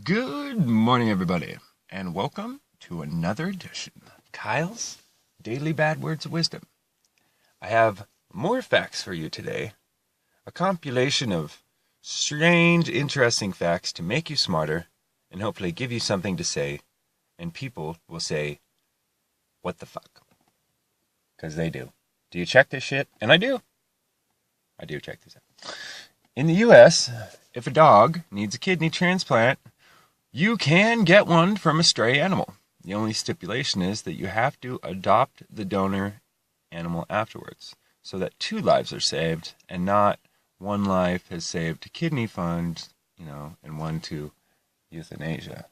Good morning, everybody, and welcome to another edition of Kyle's Daily Bad Words of Wisdom. I have more facts for you today, a compilation of strange, interesting facts to make you smarter and hopefully give you something to say, and people will say, what the fuck? Because they do. Do you check this shit? And I do. I do check this out. In the U.S., if a dog needs a kidney transplant, you can get one from a stray animal. The only stipulation is that you have to adopt the donor animal afterwards, so that 2 lives are saved and not 1 life has saved to kidney fund, and 1 to euthanasia.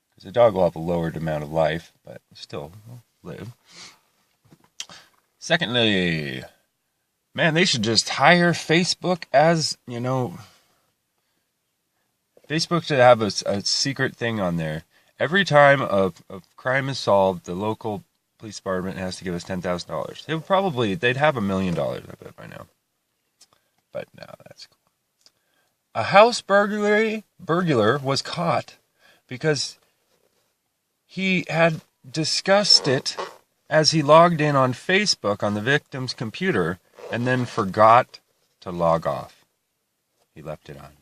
Because the dog will have a lowered amount of life, but still will live. Secondly, man, they should just hire Facebook as, Facebook should have a secret thing on there. Every time a crime is solved, the local police department has to give us $10,000. They'd have $1 million, I bet, by now. But no, that's cool. A house burglar was caught because he had discussed it as he logged in on Facebook on the victim's computer and then forgot to log off. He left it on.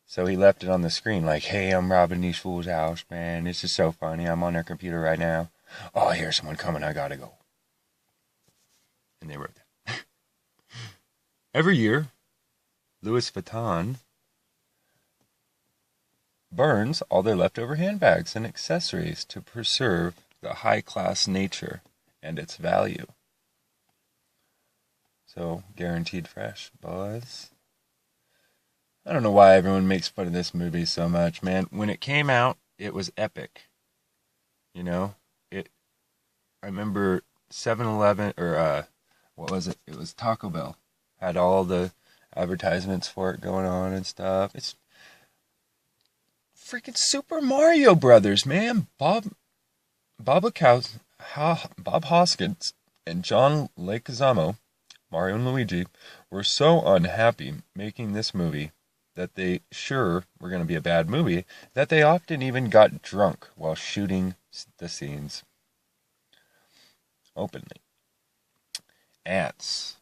So he left it on the screen like, hey, I'm robbing these fools' house, man. This is so funny. I'm on their computer right now. Oh, I hear someone coming. I gotta go. And they wrote that. Every year, Louis Vuitton burns all their leftover handbags and accessories to preserve the high-class nature and its value. So, guaranteed fresh, boys. I don't know why everyone makes fun of this movie so much, man. When it came out, it was epic. I remember 7-Eleven, or, what was it? It was Taco Bell. Had all the advertisements for it going on and stuff. It's freaking Super Mario Brothers, man. Bob Hoskins and John Leguizamo, Mario and Luigi, were so unhappy making this movie that they sure were going to be a bad movie, that they often even got drunk while shooting the scenes openly. Ants.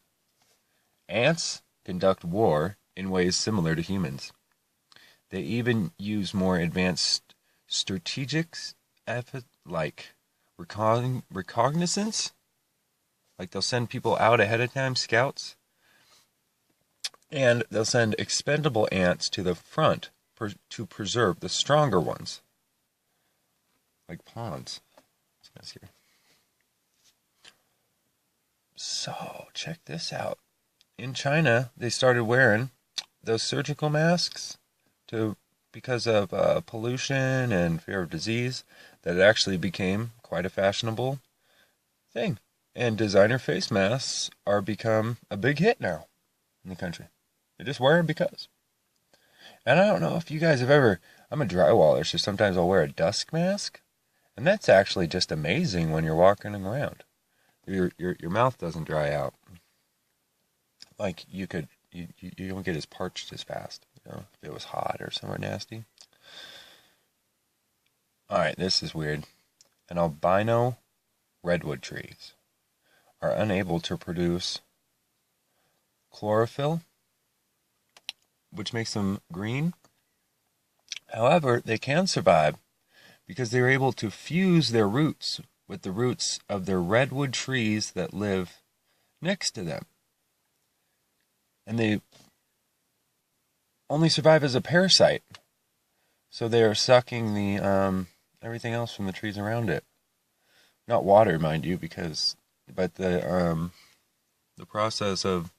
Ants conduct war in ways similar to humans. They even use more advanced strategics, like reconnaissance. Like they'll send people out ahead of time, scouts. And they'll send expendable ants to the front to preserve the stronger ones. Like pawns. That's kind of scary. So, check this out. In China, they started wearing those surgical masks because of pollution and fear of disease, that it actually became quite a fashionable thing. And designer face masks are become a big hit now in the country. They just wear them because. And I don't know if you guys have ever, I'm a drywaller, so sometimes I'll wear a dust mask. And that's actually just amazing when you're walking around. Your mouth doesn't dry out. Like you don't get as parched as fast, if it was hot or somewhere nasty. Alright, this is weird. An albino redwood trees are unable to produce chlorophyll, which makes them green. However, they can survive because they're able to fuse their roots with the roots of the redwood trees that live next to them. And they only survive as a parasite. So they are sucking the everything else from the trees around it. Not water, mind you, but the process of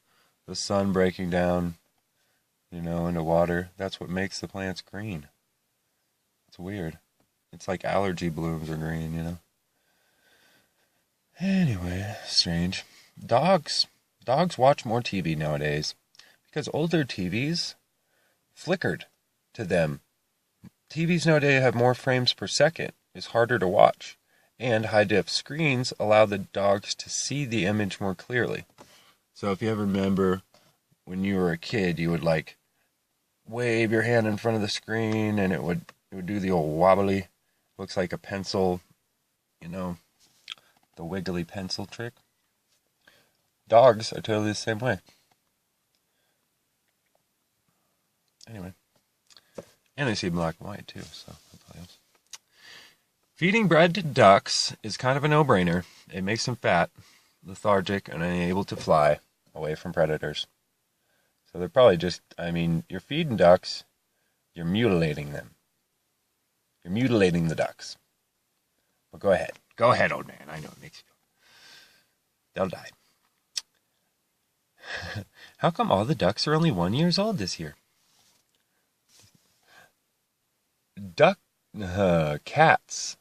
the sun breaking down, into water, that's what makes the plants green. It's weird. It's like algae blooms are green, Anyway, strange. Dogs watch more TV nowadays because older TVs flickered to them. TVs nowadays have more frames per second. It's harder to watch. And high-def screens allow the dogs to see the image more clearly. So if you ever remember when you were a kid, you would wave your hand in front of the screen and it would do the old wobbly, looks like a pencil, you know, the wiggly pencil trick. Dogs are totally the same way. Anyway, and I see black and white too, so that probably helps. Feeding bread to ducks is kind of a no-brainer. It makes them fat, lethargic, and unable to fly away from predators. So they're probably just, I mean, you're feeding ducks, you're mutilating them. You're mutilating the ducks. But go ahead. Go ahead, old man. I know it makes you. They'll die. How come all the ducks are only 1 year old this year? Cats.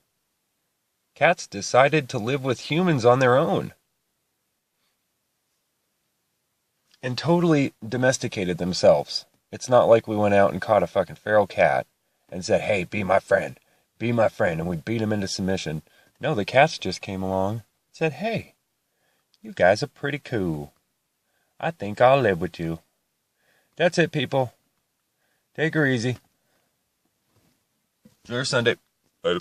Cats decided to live with humans on their own. And totally domesticated themselves. It's not like we went out and caught a fucking feral cat and said, hey, be my friend, and we beat him into submission. No, the cats just came along and said, hey, you guys are pretty cool. I think I'll live with you. That's it, people. Take her easy. There's Sunday. Bye.